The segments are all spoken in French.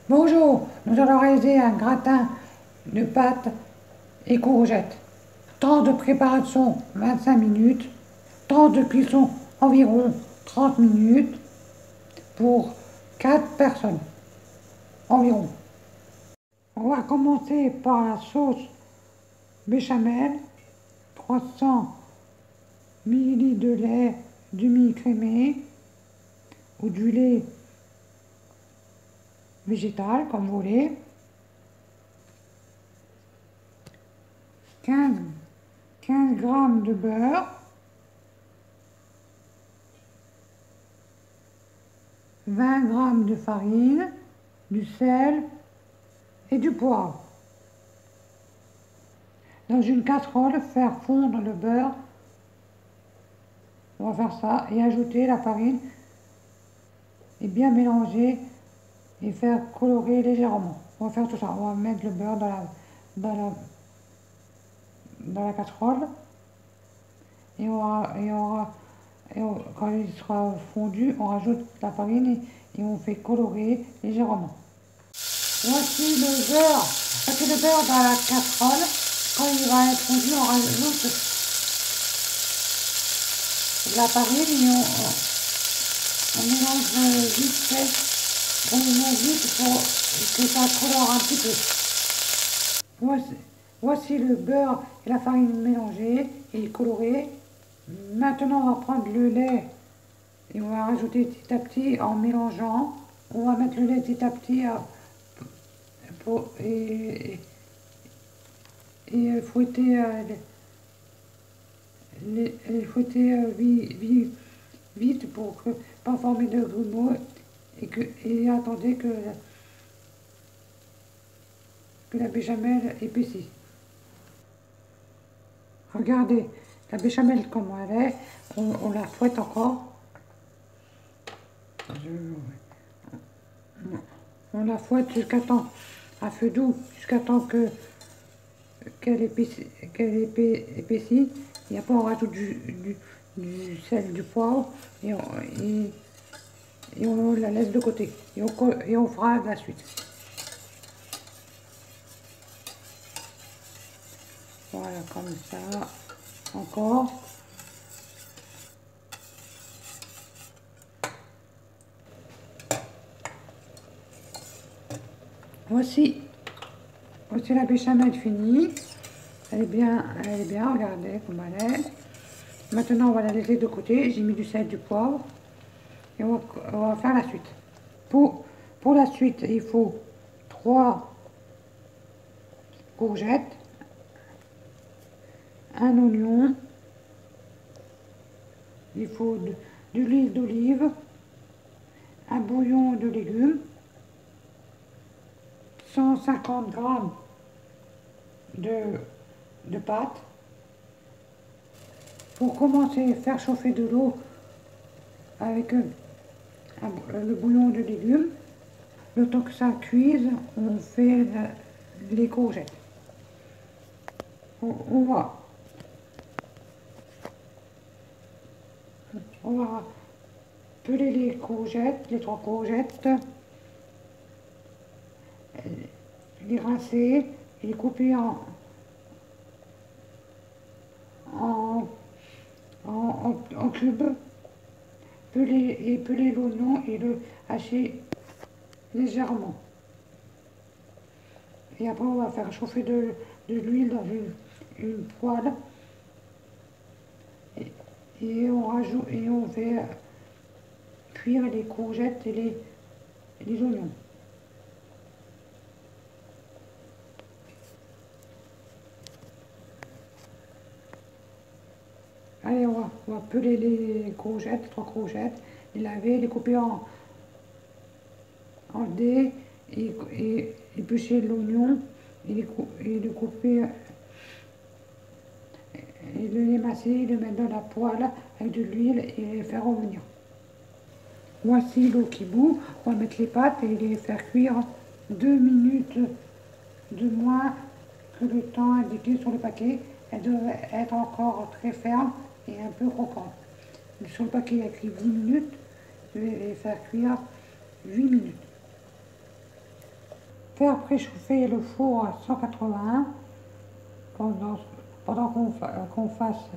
Bonjour, nous allons réaliser un gratin de pâtes et courgettes. Temps de préparation 25 minutes, temps de cuisson environ 30 minutes pour 4 personnes environ. On va commencer par la sauce béchamel, 300 ml de lait demi-crémé ou du lait végétal comme vous voulez, 15 g de beurre, 20 g de farine, du sel et du poivre. Dans une casserole, faire fondre le beurre. On va faire ça et ajouter la farine et bien mélanger et faire colorer légèrement. On va faire tout ça. On va mettre le beurre dans la casserole et quand il sera fondu, on rajoute la farine et on fait colorer légèrement. Voici le beurre dans la casserole. Quand il va être fondu, on rajoute la farine et on mélange vite fait. On mélange vite pour que ça colore un petit peu. Voici le beurre et la farine mélangés et colorés. Maintenant, on va prendre le lait et on va rajouter petit à petit en mélangeant. On va mettre le lait petit à petit et fouetter, vite pour ne pas former de grumeaux et attendez que la béchamel épaissit. Regardez la béchamel comment elle est, on la fouette encore. On la fouette jusqu'à temps, à feu doux, jusqu'à temps qu'elle épaissit. Et après on rajoute du sel, du poivre et on la laisse de côté. Et on fera la suite. Voilà, comme ça. Encore. Voici la béchamel finie. Elle est bien, regardez comme elle est. Maintenant, on va la laisser de côté. J'ai mis du sel, du poivre. Et on va faire la suite. Pour la suite, il faut 3 courgettes, un oignon, il faut de l'huile d'olive, un bouillon de légumes, 150 g de pâte. Pour commencer, faire chauffer de l'eau avec le bouillon de légumes. Le temps que ça cuise, on fait les courgettes. On va peler les courgettes, les 3 courgettes, les rincer et les couper en cubes, peler l'oignon et le hacher légèrement. Et après on va faire chauffer de l'huile dans une poêle et on fait cuire les courgettes et les oignons. Allez, on va peler les courgettes, 3 courgettes, les laver, les couper en dés et éplucher l'oignon et le couper et le émasser, le mettre dans la poêle avec de l'huile et les faire revenir. Voici l'eau qui bout, on va mettre les pâtes et les faire cuire 2 minutes de moins que le temps indiqué sur le paquet. Elles doivent être encore très fermes et un peu croquantes. Sur le paquet il y a écrit 10 minutes, je vais les faire cuire 8 minutes. faire préchauffer le four à 180 pendant qu'on fasse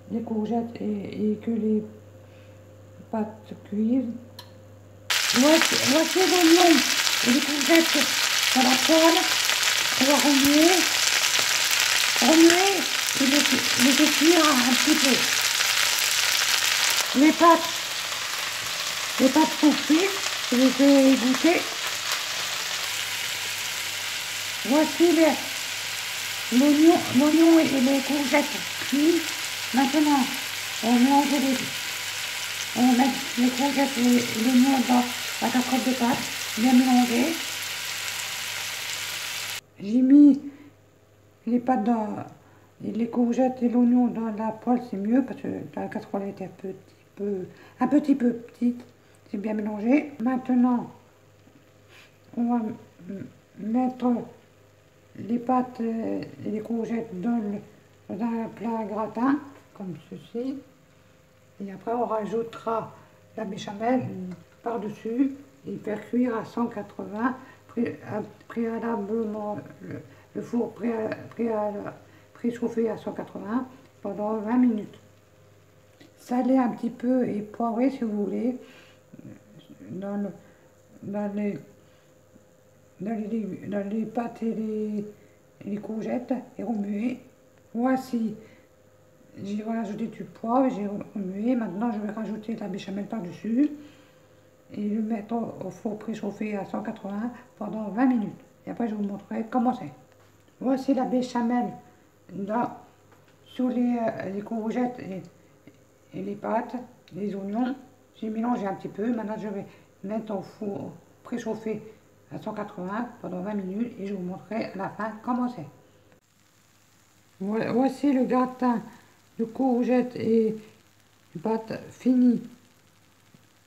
les courgettes et que les pâtes cuisent. Voici l'oignon et les courgettes dans la poêle. On va remuer et les cuire un petit peu. Les pâtes sont cuites, je les ai égouttées. Voici l'oignon et les courgettes cuits. Maintenant, on mélange on met les courgettes et l'oignon dans la casserole de pâtes, bien mélangé. J'ai mis les pâtes les courgettes et l'oignon dans la poêle, c'est mieux parce que la casserole était un petit peu petite. C'est bien mélangé. Maintenant, on va mettre les pâtes et les courgettes dans un plat gratin, comme ceci. Et après, on rajoutera la béchamel par-dessus et faire cuire à 180, préalablement le four préchauffé à 180 pendant 20 minutes. Saler un petit peu et poivrer si vous voulez dans les pâtes et les courgettes et remuer. Voici, j'ai rajouté du poivre, j'ai remué. Maintenant, je vais rajouter la béchamel par-dessus et le mettre au four préchauffé à 180 pendant 20 minutes. Et après, je vous montrerai comment c'est. Voici la béchamel sur les courgettes et les pâtes, les oignons. J'ai mélangé un petit peu. Maintenant, je vais mettre au four préchauffé à 180 pendant 20 minutes et je vous montrerai à la fin comment c'est. Voici le gratin de courgettes et de pâtes fini.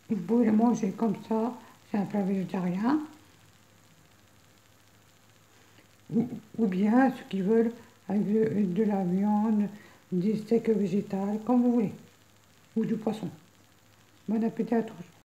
Vous pouvez le manger comme ça, c'est un plat végétarien. Ou bien ceux qui veulent avec de la viande, des steaks végétales, comme vous voulez, ou du poisson. Bon appétit à tous.